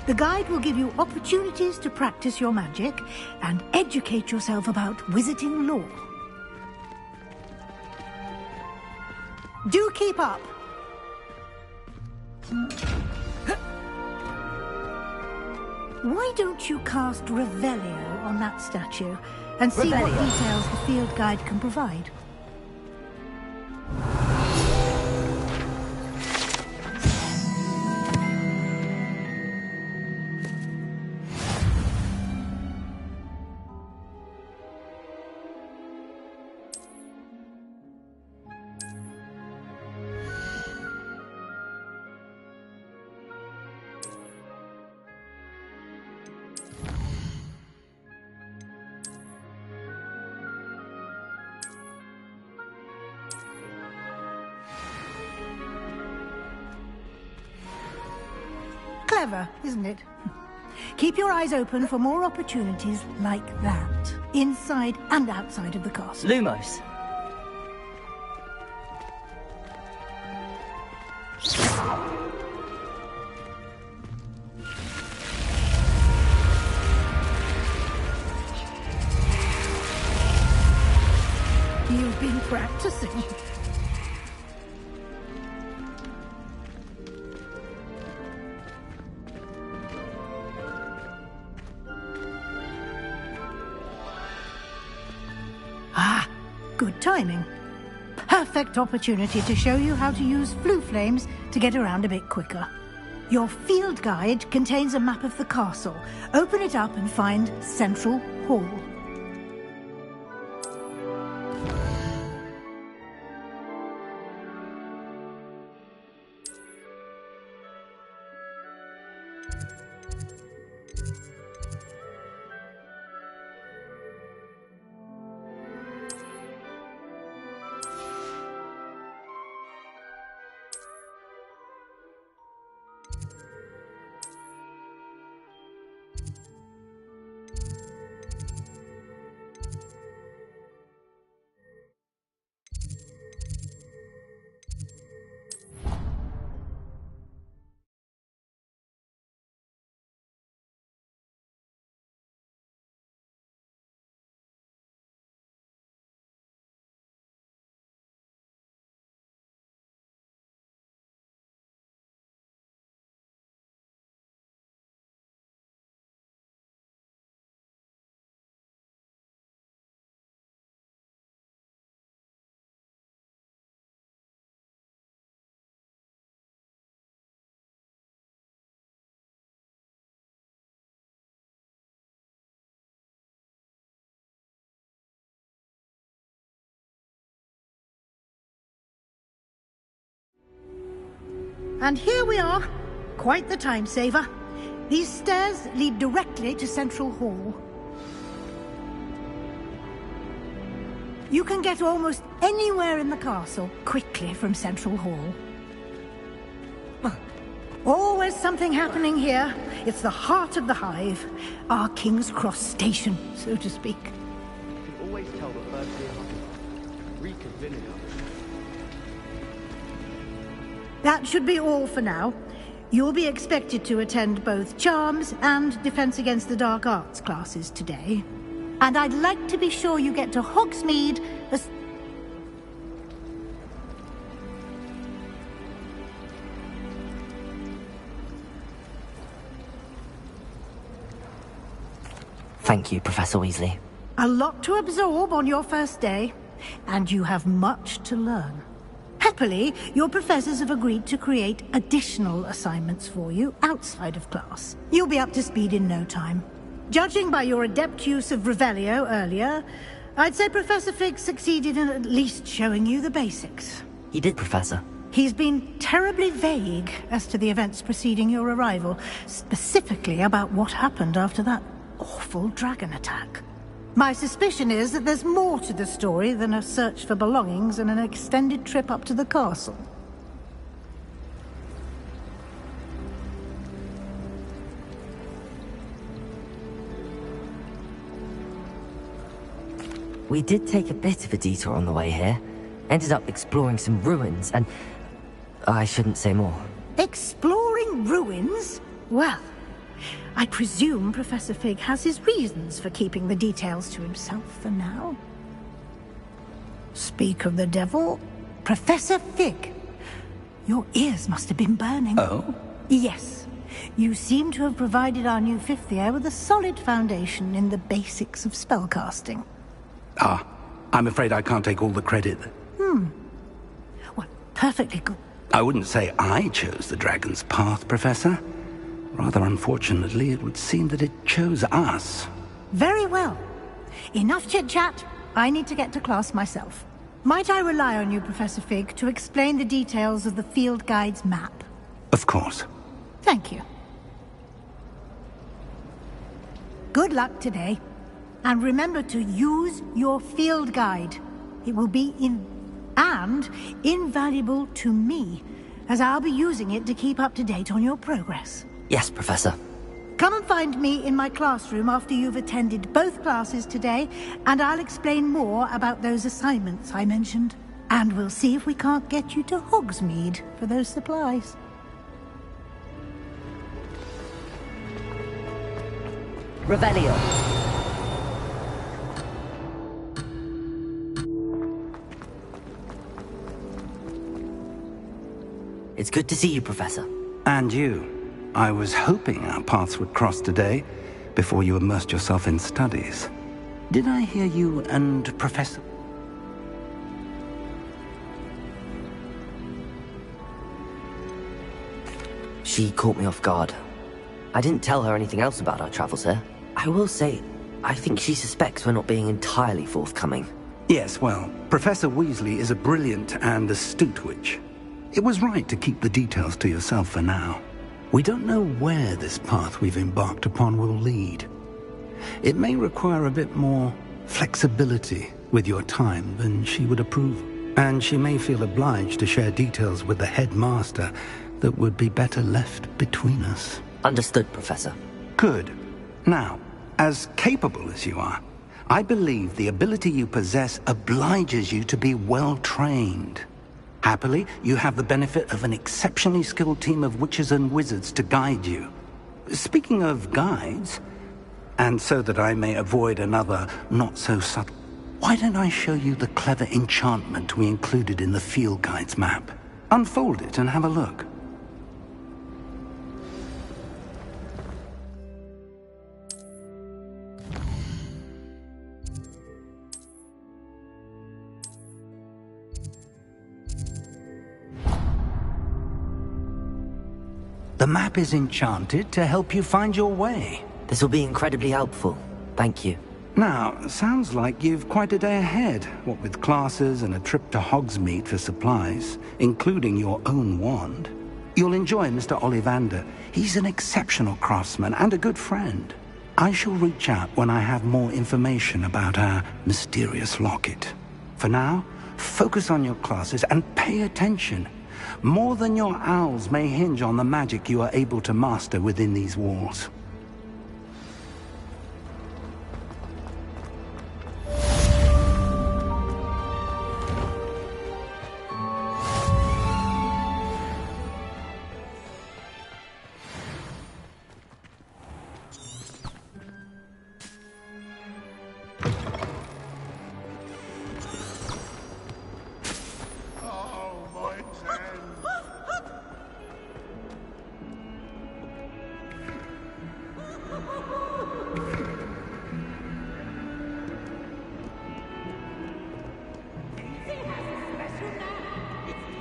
The guide will give you opportunities to practice your magic and educate yourself about wizarding lore. Do keep up! Why don't you cast Revelio on that statue and see what details the field guide can provide? Clever, isn't it? Keep your eyes open for more opportunities like that, inside and outside of the castle. Lumos. You've been practicing. Good timing. Perfect opportunity to show you how to use flue flames to get around a bit quicker. Your field guide contains a map of the castle. Open it up and find Central Hall. And here we are. Quite the time saver. These stairs lead directly to Central Hall. You can get almost anywhere in the castle quickly from Central Hall. Always something happening here. It's the heart of the hive. Our King's Cross station, so to speak. You can always tell the first year reconvening. That should be all for now. You'll be expected to attend both Charms and Defense Against the Dark Arts classes today. And I'd like to be sure you get to Hogsmeade as... Thank you, Professor Weasley. A lot to absorb on your first day, and you have much to learn. Happily, your professors have agreed to create additional assignments for you outside of class. You'll be up to speed in no time. Judging by your adept use of Revelio earlier, I'd say Professor Fig succeeded in at least showing you the basics. He did, Professor. He's been terribly vague as to the events preceding your arrival, specifically about what happened after that awful dragon attack. My suspicion is that there's more to the story than a search for belongings and an extended trip up to the castle. We did take a bit of a detour on the way here. Ended up exploring some ruins and... I shouldn't say more. Exploring ruins? Well, I presume Professor Fig has his reasons for keeping the details to himself for now. Speak of the devil, Professor Fig. Your ears must have been burning. Oh? Yes. You seem to have provided our new fifth year with a solid foundation in the basics of spellcasting. Ah, I'm afraid I can't take all the credit. Well, perfectly good. I wouldn't say I chose the dragon's path, Professor. Rather unfortunately, it would seem that it chose us. Very well. Enough chit-chat. I need to get to class myself. Might I rely on you, Professor Fig, to explain the details of the field guide's map? Of course. Thank you. Good luck today. And remember to use your field guide. It will be invaluable to me, as I'll be using it to keep up to date on your progress. Yes, Professor. Come and find me in my classroom after you've attended both classes today, and I'll explain more about those assignments I mentioned. And we'll see if we can't get you to Hogsmeade for those supplies. Revelio. It's good to see you, Professor. And you. I was hoping our paths would cross today, before you immersed yourself in studies. Did I hear you and Professor... She caught me off guard. I didn't tell her anything else about our travels here. I will say, I think she suspects we're not being entirely forthcoming. Yes, well, Professor Weasley is a brilliant and astute witch. It was right to keep the details to yourself for now. We don't know where this path we've embarked upon will lead. It may require a bit more flexibility with your time than she would approve. And she may feel obliged to share details with the headmaster that would be better left between us. Understood, Professor. Good. Now, as capable as you are, I believe the ability you possess obliges you to be well trained. Happily, you have the benefit of an exceptionally skilled team of witches and wizards to guide you. Speaking of guides, and so that I may avoid another not-so-subtle, why don't I show you the clever enchantment we included in the field guide's map? Unfold it and have a look. The map is enchanted to help you find your way. This will be incredibly helpful. Thank you. Now, sounds like you've quite a day ahead, what with classes and a trip to Hogsmeade for supplies, including your own wand. You'll enjoy Mr. Ollivander. He's an exceptional craftsman and a good friend. I shall reach out when I have more information about our mysterious locket. For now, focus on your classes and pay attention. More than your owls may hinge on the magic you are able to master within these walls.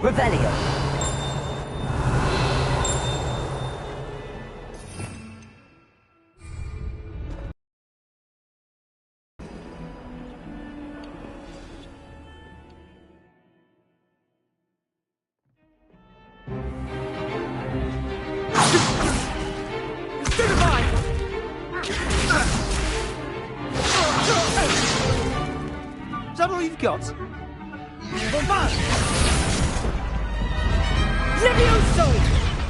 Revelio. Is that all you've got?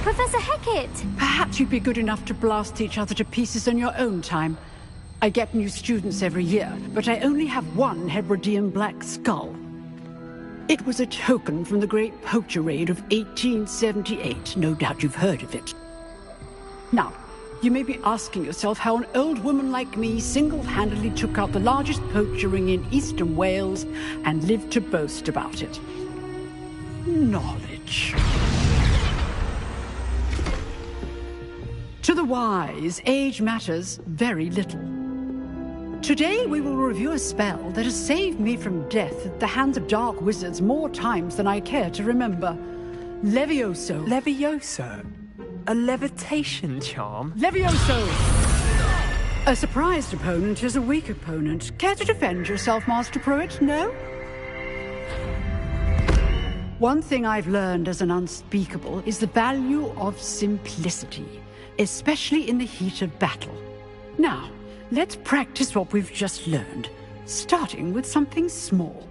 Professor Hecat! Perhaps you'd be good enough to blast each other to pieces on your own time. I get new students every year, but I only have one Hebridean black skull. It was a token from the Great Poacher Raid of 1878. No doubt you've heard of it. Now, You may be asking yourself how an old woman like me single-handedly took out the largest poacher ring in eastern Wales and lived to boast about it. Knowledge. To the wise, age matters very little. Today we will review a spell that has saved me from death at the hands of dark wizards more times than I care to remember. Levioso. Levioso? A levitation charm? Levioso! A surprised opponent is a weak opponent. Care to defend yourself, Master Pruitt? No? One thing I've learned as an unspeakable is the value of simplicity, especially in the heat of battle. Now, let's practice what we've just learned, starting with something small.